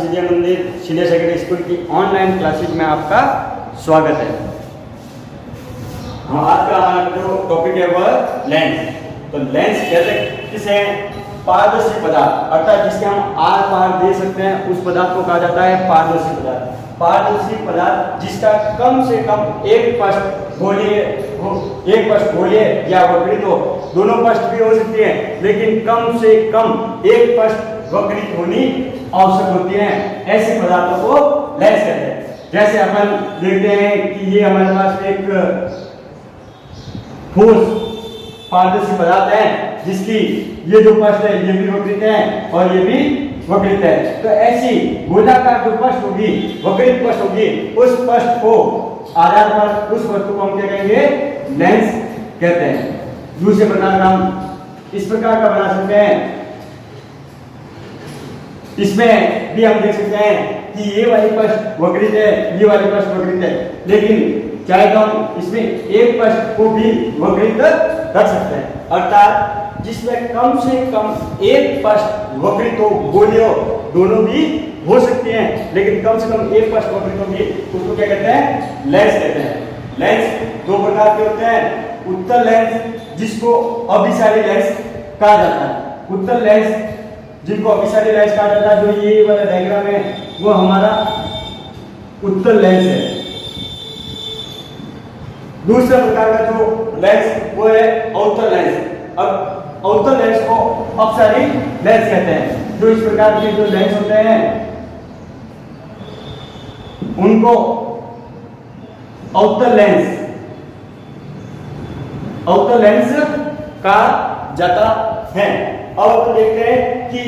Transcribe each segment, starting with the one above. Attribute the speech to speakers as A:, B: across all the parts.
A: आदर्श विद्या मंदिर senior secondary school की online classes में आपका स्वागत है। आज का हमारा जो टॉपिक है वह लेंस। तो लेंस कहते किसे पारदर्शी पदार्थ, अर्थात जिसके हम आर पार दे सकते हैं उस पदार्थ को कहा जाता है पारदर्शी पदार्थ। पारदर्शी पदार्थ जिसका कम से कम एक पृष्ठ गोलीय या वक्रित हो, दोनों पृष्ठ भी हो सकती है, लेकिन कम से कम एक पृष्ठ वक्रित होनी आवश्यक होती है। ऐसे पदार्थों को लेंस कहते हैं। जैसे अपन देखते हैं कि ये हमारे पास एक ठोस पारदर्शी पदार्थ है जिसकी ये जो पृष्ठ है ये भी वक्रित है और ये भी वक्रित है। तो ऐसी गोलाकार जो पृष्ठ होगी, वक्रित पृष्ठ होगी, उस पृष्ठ को आधार पर उस वस्तु को हम क्या कहेंगे? लेंस कहते हैं। दूसरे प्रकार का हम इस प्रकार का बना सकते हैं। इसमें भी हम देख सकते हैं कि ये वाली पृष्ठ वक्रित है, ये वाली पृष्ठ वक्रित है, लेकिन चाहे तो हम इसमें एक पृष्ठ को भी वक्रित रख सकते हैं, अर्थात जिसमें कम से कम एक पृष्ठ वक्रित हो, गोलीय हो, दोनों भी हो सकती हैं, लेकिन कम से कम एक पृष्ठ वक्रित होगी, उसको क्या कहते हैं? लेंस कहते हैं। लेंस दो प्रकार के होते हैं। उत्तल लेंस जिसको अभिसारी लेंस कहा जाता है। उत्तल लेंस जिनको अभिसारी लेंस कहा जाता है, जो ये वाला डायग्राम है वो हमारा उत्तल लेंस है। दूसरा प्रकार का जो लेंस वो है अवतल लेंस। अब अवतल लेंस को अपसारी लेंस कहते हैं। जो इस प्रकार के जो लेंस होते हैं उनको अवतल लेंस कहा जाता है। अब देखते हैं कि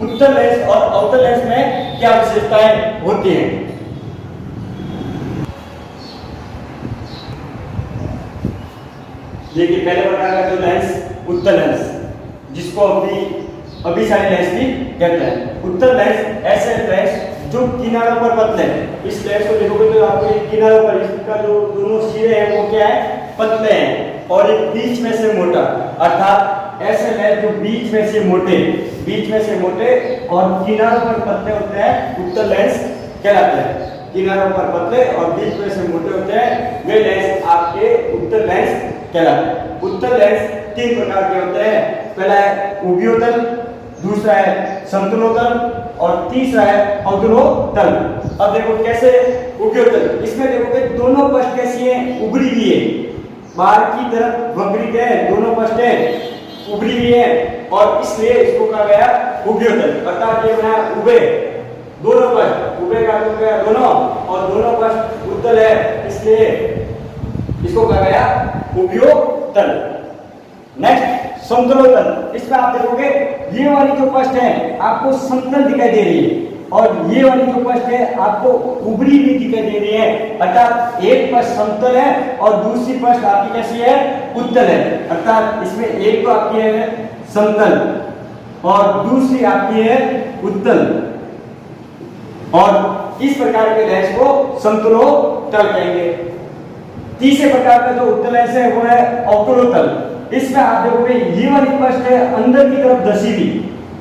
A: उत्तल लेंस और अवतल लेंस में क्या विशेषताएं होती हैं। देखिए, पहले प्रकार का जो लेंस उत्तल लेंस, जिसको अभिसारी लेंस भी कहते हैं। उत्तल लेंस ऐसे लेंस जो किनारों पर पतले हैं। इस लेंस को देखोगे तो आपको किनारों पर इसका जो दोनों सिरे हैं वो क्या है? पतले हैं, और एक बीच में से मोटा, अर्थात ऐसे लेंस जो बीच में से मोटे और किनारों पर पतले होते हैं, उत्तल लेंस कहलाते हैं। किनारों पर पतले और बीच में से मोटे होते हैं, वे लेंस आपके उत्तल लेंस कहलाते हैं। उत्तल लेंस तीन प्रकार के होते हैं। पहला है उभयोतल, दूसरा है समतलोतल और तीसरा है अवतलोतल। अब देखो कैसे उभयोतल, इसमें देखोगे दोनों पृष्ठ कैसी हैं? उभरी हुई है, बाहर की तरफ वक्रित है, दोनों पृष्ठ उभरी हुई है, और इसलिए इसको कहा गया उभयोतल। अर्थात ये बना उभे, दोनों पृष्ठ उभे का हो गया दोनों, और दोनों पृष्ठ उत्तल है, इसलिए इसको कहा गया उभयोतल। नेक्स्ट समतलोतल। इसमें आप देखोगे ये वाली जो पृष्ठ है आपको समतल दिखाई दे रही है, और ये वाली जो पृष्ठ है आपको उभरी भी दिखाई दे रही है, अर्थात एक पृष्ठ समतल है और दूसरी पृष्ठ आपकी कैसी है? उत्तल है। अर्थात इसमें एक तो आपकी है समतल और दूसरी आपकी है उत्तल, और इस प्रकार के लेंस को समतलोतल कहेंगे। तीसरे प्रकार का जो उत्तल लेंस है वो है अवतलोतल। इसमें आप देखोगे ये वाली पृष्ठ है अंदर की तरफ धसी हुई,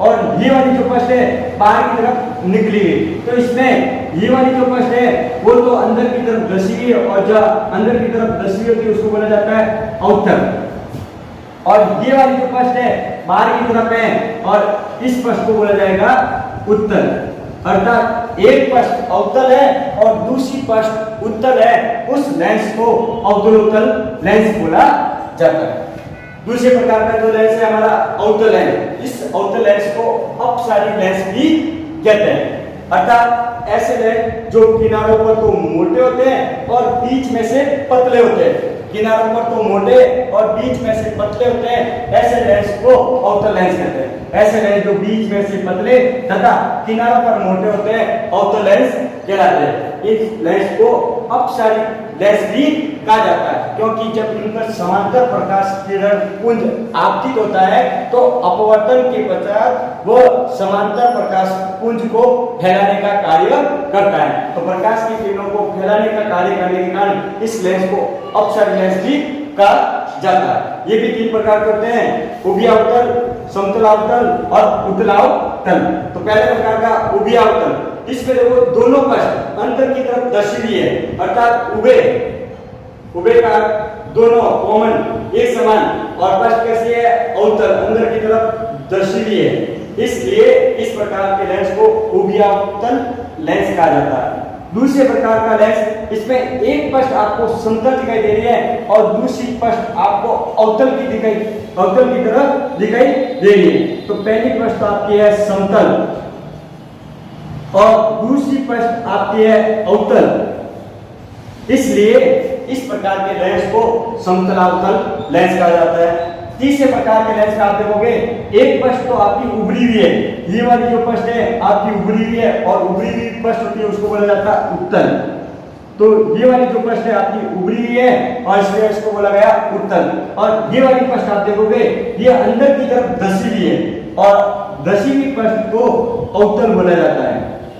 A: और ये वाली जो पृष्ठ है बाहर की तरफ निकली हुई। तो इसमें ये वाली जो पृष्ठ है वो तो अंदर की तरफ धसी हुई है, और जो अंदर की तरफ धसी हुई होती है उसको बोला जाता है अवतल, और ये वाली जो पृष्ठ है बाहर की तरफ है, और इस पृष्ठ को बोला जाएगा उत्तल। अर्थात एक पृष्ठ अवतल है और दूसरी पृष्ठ उत्तल है, उस लेंस को अवतलोतल लेंस बोला जाता है। दूसरे प्रकार का जो लेंस है हमारा अवतल लेंस। इस अवतल लेंस को अपसारी लेंस भी कहते हैं। अर्थात ऐसे लेंस जो किनारों पर तो मोटे होते हैं और बीच में से पतले होते हैं, किनारों पर तो मोटे और बीच में से पतले होते हैं, ऐसे लेंस को अवतल लेंस कहते हैं। ऐसे लेंस जो बीच में से पतले तथा किनारों पर मोटे होते हैं अवतल लेंस कहलाते हैं। इस लेंस को अपसारी लेंस भी कहा जाता है, क्योंकि जब इन पर समांतर प्रकाश किरण पुंज आपतित होता है तो अपवर्तन के पश्चात वो समांतर प्रकाश पुंज को फैलाने का कार्य करता है। तो प्रकाश की किरणों को फैलाने का कार्य करने के कारण इस लेंस को अपसारी लेंस भी कहा जाता है। ये भी तीन प्रकार के होते हैं, उभयावतल, समतलावतल और उत्तलावतल। तो पहले प्रकार का उभयावतल, इसमें देखो दोनों पृष्ठ अंदर की तरफ दर्शिवी है, अर्थात उभय का दोनों कॉमन एक समान, और पृष्ठ कैसी है, अवतल अंदर की तरफ दर्शिवी है, इसलिए इस प्रकार के लेंस को उभयावतल लेंस कहा जाता है। दूसरे प्रकार का लेंस, इसमें एक पृष्ठ आपको समतल दिखाई दे रही है और दूसरी पृष्ठ आपको अवतल की तरफ दिखाई दे रही है। तो पहली पृष्ठ आपकी है समतल और दूसरी पृष्ठ आपकी है अवतल, इसलिए इस प्रकार के लेंस को समतलावतल लेंस कहा जाता है। तीसरे प्रकार के लेंस का आप देखोगे, एक पृष्ठ तो आपकी उभरी हुई है, ये वाली जो पृष्ठ है आपकी उभरी हुई है, और उभरी हुई पृष्ठ होती है उसको बोला जाता है उत्तल। तो ये वाली जो पृष्ठ है आपकी उभरी हुई है और इसलिए इसको बोला गया उत्तल। और ये वाली पृष्ठ आप देखोगे ये अंदर की तरफ धसी हुई है और धसी हुई पृष्ठ को अवतल बोला जाता है,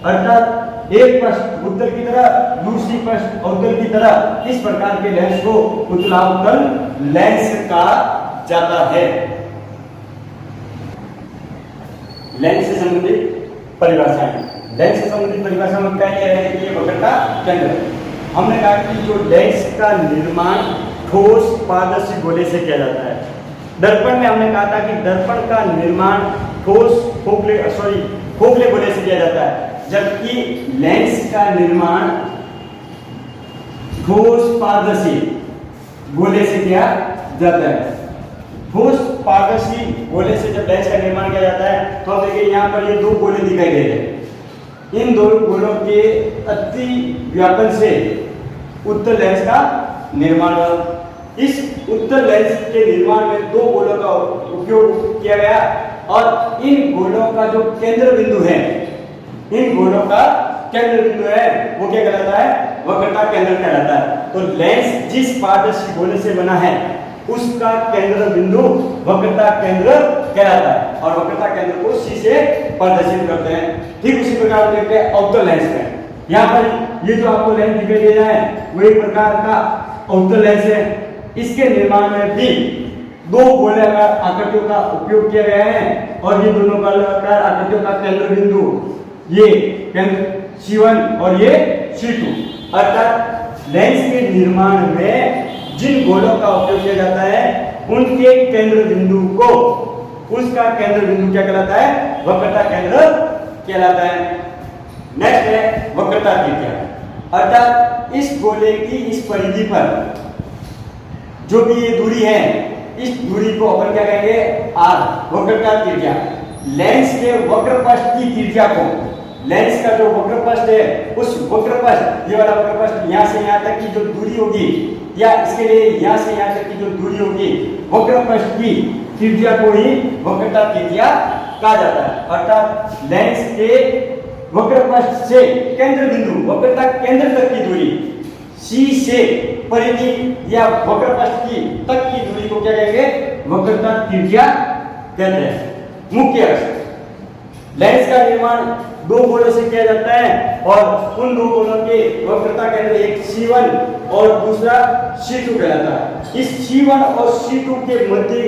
A: अर्थात एक पृष्ठ उत्तल की तरह, दूसरी पृष्ठ अवतल की तरह। इस प्रकार के लेंस को उत्तलावतल लेंस कहा जाता है। लेंस से संबंधित परिभाषाएं, लेंस से संबंधित परिभाषा में क्या है कि ये वक्रता केंद्र है। हमने कहा कि जो लेंस का निर्माण ठोस पारदर्शी गोले से किया जाता है। दर्पण में हमने कहा था कि दर्पण का निर्माण ठोस खोखले गोले से किया जाता है, जबकि लेंस का निर्माण ठोस पारदर्शी गोले से किया जाता है। ठोस पारदर्शी गोले से जब लेंस का निर्माण किया जाता है तो आप देखिए यहाँ पर ये दो गोले दिखाई दे रहे हैं। इन दो गोलों के अति व्यापन से उत्तल लेंस का निर्माण हुआ। इस उत्तल लेंस के निर्माण में दो गोलों का उपयोग किया गया और इन गोलों का जो केंद्र बिंदु है, इन गोलों का केंद्र बिंदु है वो क्या कहलाता है, वक्रता केंद्र कहलाता है। तो लेंस जिस पारदर्शी गोले से बना है उसका केंद्र बिंदु वक्रता केंद्र कहलाता है और वक्रता केंद्र को C से प्रदर्शित करते हैं। ठीक उसी प्रकार देखते हैं अवतल लेंस में। यहाँ पर ये जो आपको लेंस दिखाई दे रहा है वो एक प्रकार का अवतल लेंस है। इसके निर्माण में भी दो गोलाकार आकृतियों का उपयोग किया गया है और ये दोनों गोलाकार आकृतियों का केंद्र बिंदु ये केंद्र C1 और ये C2, अर्थात लेंस के निर्माण में जिन गोलों का उपयोग किया जाता है उनके केंद्र बिंदु को, उसका केंद्र बिंदु क्या कहलाता है, वक्रता केंद्र कहलाता है। नेक्स्ट है वक्रता त्रिज्या, अर्थात इस गोले की इस परिधि पर जो भी ये दूरी है, इस दूरी को अपन क्या कहेंगे, R, वक्रता त्रिज्या। लेंस के वक्र पृष्ठ की त्रिज्या को, लेंस का जो वक्र पृष्ठ है उस वक्र पृष्ठ, ये वाला वक्र पृष्ठ यहाँ से यहाँ तक की जो दूरी होगी या इसके लिए यहाँ से यहाँ तक की जो दूरी होगी, वक्र पृष्ठ की त्रिज्या को ही वक्रता त्रिज्या कहा जाता है। अर्थात लेंस के वक्र पृष्ठ से केंद्र बिंदु, वक्रता केंद्र तक की दूरी, C से परिधि या वक्र पृष्ठ की तक की दूरी को क्या कहेंगे, वक्रता त्रिज्या कहते हैं। मुख्य अक्ष, लेंस का निर्माण दो गोलों से किया जाता है और उन दो गोलों के वक्रता केंद्र एक C1 और दूसरा C2 कहलाता है। इस C1 और C2 के मध्य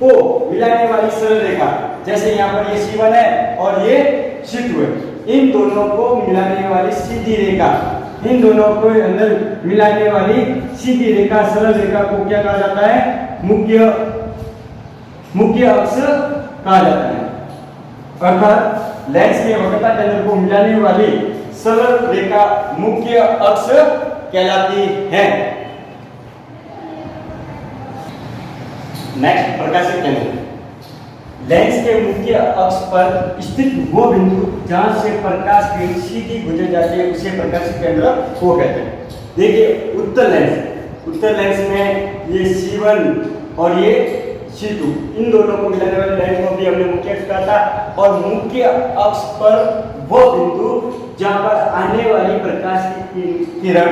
A: को मिलाने वाली सरल रेखा, जैसे यहाँ पर ये C1 है और ये C2 है, इन दोनों को मिलाने वाली सीधी रेखा, इन दोनों को अंदर मिलाने वाली सीधी रेखा, सरल रेखा को क्या कहा जाता है, मुख्य अक्ष कहा जाता है। अर्थात लेंस के वक्रता केंद्र को मिलाने वाली सरल रेखा मुख्य अक्ष कहलाती है। नेक्स्ट, प्रकाशिक केंद्र। लेंस के मुख्य अक्ष पर स्थित वो बिंदु जहां से प्रकाश किरण सीधी गुजर जाती है उसे प्रकाशिक केंद्र को कहते हैं। देखिए उत्तल लेंस में ये C1 और ये C2, इन दोनों को मिलाने वाले लेंस को भी हमने मुख्य अक्ष कहा था। और मुख्य अक्ष पर वो बिंदु जहां पर आने वाली प्रकाश की किरण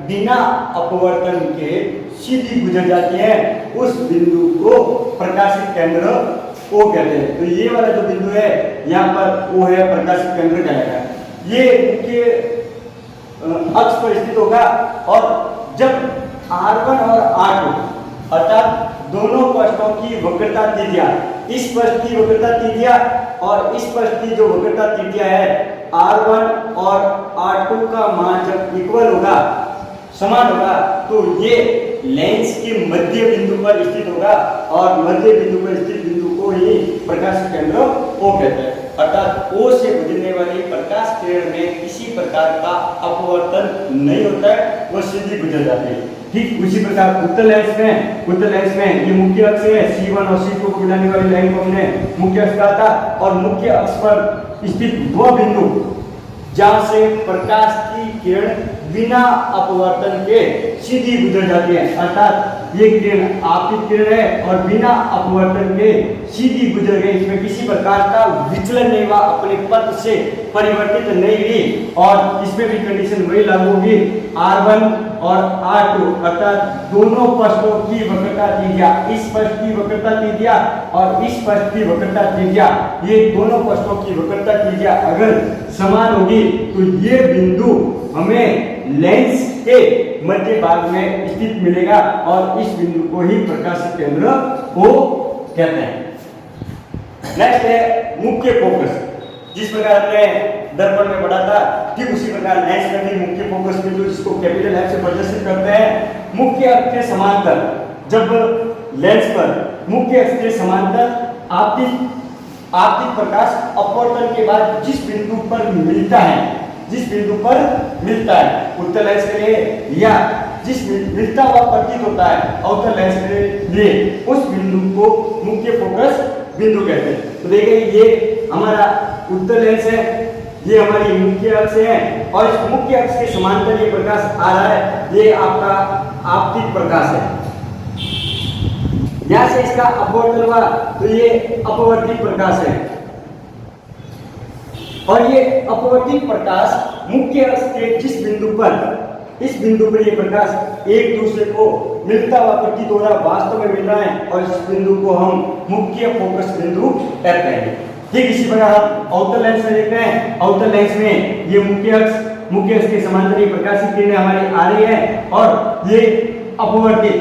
A: बिना अपवर्तन के सीधी गुजर जाती है उस बिंदु को प्रकाशिक केंद्र को कहते हैं। तो ये वाला जो बिंदु है यहाँ पर वो है प्रकाशिक केंद्र कहलाएगा। ये मुख्य अक्ष पर स्थित होगा और जब R1 और R2 अर्थात दोनों पृष्ठों की वक्रता त्रिज्या, इस पृष्ठ की वक्रता त्रिज्या और इस पृष्ठ की जो वक्रता त्रिज्या है R1 और R2 का मान जब इक्वल होगा, समान होगा, तो ये लेंस के मध्य बिंदु पर स्थित होगा और मध्य बिंदु पर स्थित बिंदु को ही प्रकाश केंद्र O कहते हैं। अर्थात O से गुजरने वाली प्रकाश किरण में किसी प्रकार का अपवर्तन नहीं होता है, वो सीधी गुजर जाती है। ठीक उसी प्रकार उत्तल लेंस में ये मुख्य अक्ष है, C1 और C2 को मिलाने वाली लाइन को हमने मुख्य अक्ष कहा था, और मुख्य अक्ष पर स्थित दो बिंदु जहां से प्रकाश की किरण बिना अपवर्तन के सीधी गुजर जाती है, अर्थात ये किरण आपतित किरण है और बिना अपवर्तन के सीधी गुजर गई, इसमें किसी प्रकार का विचलन नहीं हुआ, अपने पथ से परिवर्तित नहीं हुई, और इसमें भी कंडीशन वही लागू होगी। R1 और R2 अर्थात दोनों पृष्ठों की वक्रता त्रिज्या, इस पृष्ठ की वक्रता त्रिज्या और इस पृष्ठ की वक्रता त्रिज्या, ये दोनों पृष्ठों की वक्रता त्रिज्या अगर समान होगी तो ये बिंदु हमें लेंस के मध्य भाग में स्थित मिलेगा और इस बिंदु को ही प्रकाश केंद्र O कहते हैं। नेक्स्ट है मुख्य फोकस। जिस प्रकार हमने दर्पण में पढ़ा था, ठीक उसी प्रकार लेंस में भी मुख्य फोकस बिंदु, जिसको कैपिटल F से प्रदर्शित करते हैं, मुख्य अक्ष के समांतर। जब लेंस पर मुख्य अक्ष के समांतर आपतित प्रकाश अपवर्तन के बाद जिस बिंदु पर मिलता है, उत्तल लेंस के लिए या जिस मिलता हुआ प्रतीत होता है अवतल लेंस के लिए, उस बिंदु को मुख्य फोकस बिंदु कहते हैं। तो देखिए ये हमारा उत्तल लेंस है, ये हमारी मुख्य अक्ष है, और इस मुख्य अक्ष के समांतर ये प्रकाश आ रहा है, ये आपका आपतित प्रकाश है। यहां से इसका अपवर्तन हुआ तो ये अपवर्तित प्रकाश है, और ये अपवर्तित प्रकाश मुख्य अक्ष के जिस बिंदु पर, इस बिंदु पर ये प्रकाश एक दूसरे को मिलता हुआ प्रतीत हो रहा, वास्तव में मिल रहा है, और इस बिंदु को हम मुख्य फोकस बिंदु कहते हैं। ठीक इसी प्रकार हम अवतल लेंस में देखते हैं। अवतल लेंस में ये मुख्य अक्ष के समांतर ये प्रकाशित किरणें हमारी आ रही है, और ये अपवर्तित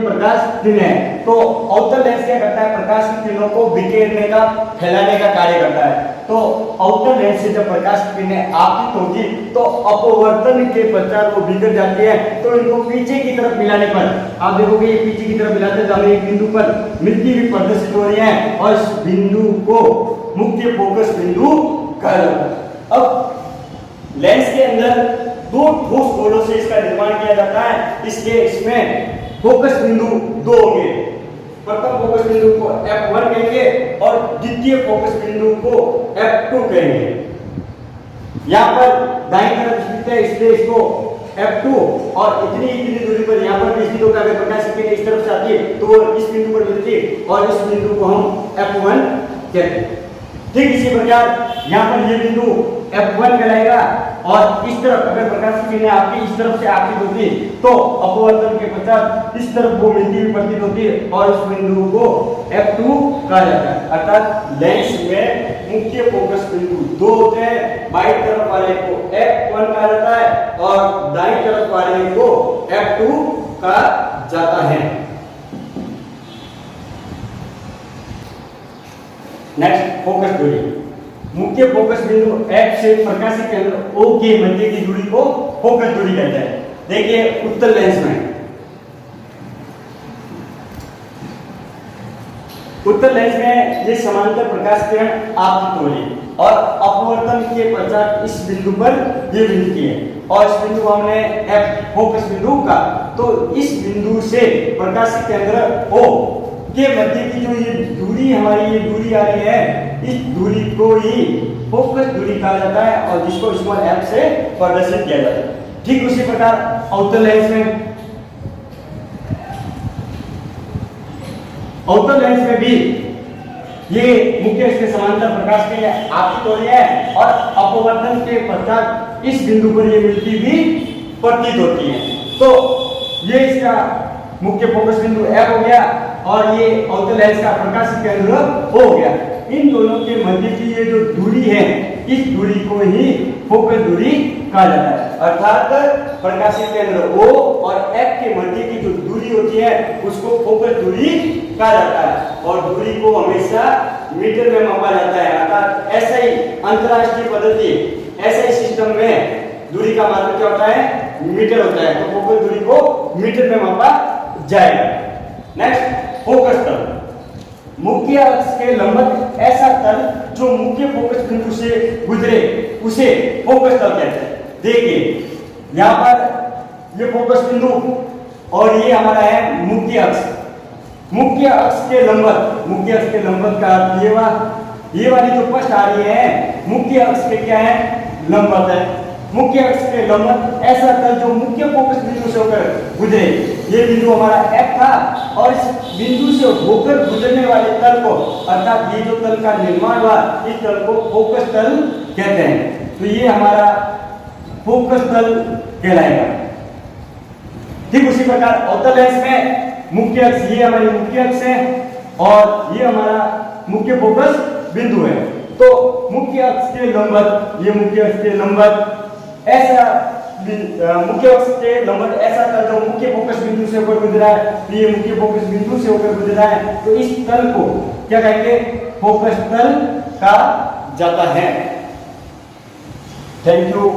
A: प्रकाश किरण है। तो अवतल लेंस क्या करता है, प्रकाश की किरणों को बिखेरने का, फैलाने का कार्य करता है। तो अवतल लेंस से जब प्रकाश की किरणें आपतित होगी तो अपवर्तन के पश्चात वो बिखर जाती है, तो इनको पीछे की तरफ मिलाने पर आप देखोगे ये पीछे की तरफ मिलाते तो हमें एक बिंदु पर मिलती हुई प्रदर्शित हो रही है, और इस बिंदु को मुख्य फोकस बिंदु कहा जाता है। अब लेंस के अंदर दो ठोस गोलों से इसका निर्माण किया जाता है, इसलिए इसमें फोकस बिंदु दो होंगे। प्रथम फोकस बिंदु को F1 कहेंगे और द्वितीय फोकस बिंदु को F2 कहेंगे। यहाँ पर दाईं तरफ स्थित है, इसलिए इसको F2, और इतनी दूरी पर यहाँ पर भी स्थित होगा। अगर प्रकाश की किरण इस तरफ से आती है तो वो इस बिंदु पर मिलती है, और इस बिंदु को हम F1 कहते हैं। ठीक इसी प्रकार यहाँ पर ये बिंदु F1 कहलाएगा, और इस तरफ अगर प्रकाश की किरणें आपकी इस तरफ से आपतित होती है तो अपवर्तन के पश्चात इस तरफ वो मिलती हुई प्रतीत होती है, और इस बिंदु को F2 कहा जाता है। अर्थात लेंस में मुख्य फोकस बिंदु दो होते हैं, बाईं तरफ वाले को F1 कहा जाता है और दाईं तरफ वाले को F2 कहा जाता है। नेक्स्ट फोकस दूरी। मुख्य फोकस बिंदु F से प्रकाशित केंद्र O के मध्य की दूरी को फोकस दूरी कहते हैं। देखिए उत्तल लेंस में ये समांतर प्रकाश किरण आपतित हो रही है और अपवर्तन के पश्चात इस बिंदु पर ये मिलती है, और इस बिंदु को हमने F फोकस बिंदु का। तो इस बिंदु से प्रकाशित केंद्र O के मध्य की जो ये दूरी हमारी ये दूरी आ रही है, इस दूरी को ही फोकस दूरी कहा जाता है, और जिसको स्मॉल f से प्रदर्शित किया जाता है। ठीक उसी प्रकार अवतल लेंस में भी ये मुख्य अक्ष के समांतर प्रकाश के लिए आपतित हो रही है, और अपवर्तन के पश्चात इस बिंदु पर ये मिलती हुई प्रतीत होती है। तो ये इसका मुख्य फोकस बिंदु F हो गया, और ये अवतल लेंस का प्रकाशित केंद्र O हो गया। इन दोनों के मध्य की ये जो दूरी है, इस दूरी को ही फोकस दूरी कहा जाता है। अर्थात प्रकाशित केंद्र O और F के मध्य की जो दूरी होती है उसको फोकस दूरी कहा जाता है, और दूरी को हमेशा मीटर में मापा जाता है। अर्थात ऐसे ही अंतरराष्ट्रीय पद्धति, ऐसे ही सिस्टम में दूरी का मात्रक क्या होता है, मीटर होता है। तो फोकस दूरी को मीटर में मापा जाएगा। नेक्स्ट, फोकस तल। मुख्य अक्ष के लंबवत ऐसा तल जो मुख्य फोकस बिंदु से गुजरे उसे फोकस तल कहते हैं। देखिए यहाँ पर ये फोकस बिंदु और ये हमारा है मुख्य अक्ष। मुख्य अक्ष के लंबवत, मुख्य अक्ष के लंबवत का अर्थ ये वाली जो पृष्ठ आ रही है मुख्य अक्ष के क्या है, लंबवत है। मुख्य अक्ष के लंबवत ऐसा तल जो मुख्य फोकस बिंदु से होकर गुजरे। ये बिंदु हमारा F था और इस बिंदु से होकर गुजरने वाले तल को, अर्थात ये जो तल का निर्माण हुआ, इस तल को फोकस तल कहते हैं। तो ये हमारा फोकस तल कहलाएगा। ठीक उसी प्रकार अवतल लेंस में मुख्य अक्ष, ये हमारी मुख्य अक्ष है और ये हमारा मुख्य फोकस बिंदु है। तो मुख्य अक्ष के लंबवत, ये मुख्य अक्ष के लंबवत ऐसा मुख्य अक्ष के लंबवत ऐसा तल जो मुख्य फोकस बिंदु से होकर गुजरा है, तो ये मुख्य फोकस बिंदु से होकर गुजरा है, तो इस तल को क्या कहेंगे, फोकस तल कहा जाता है। Thank you.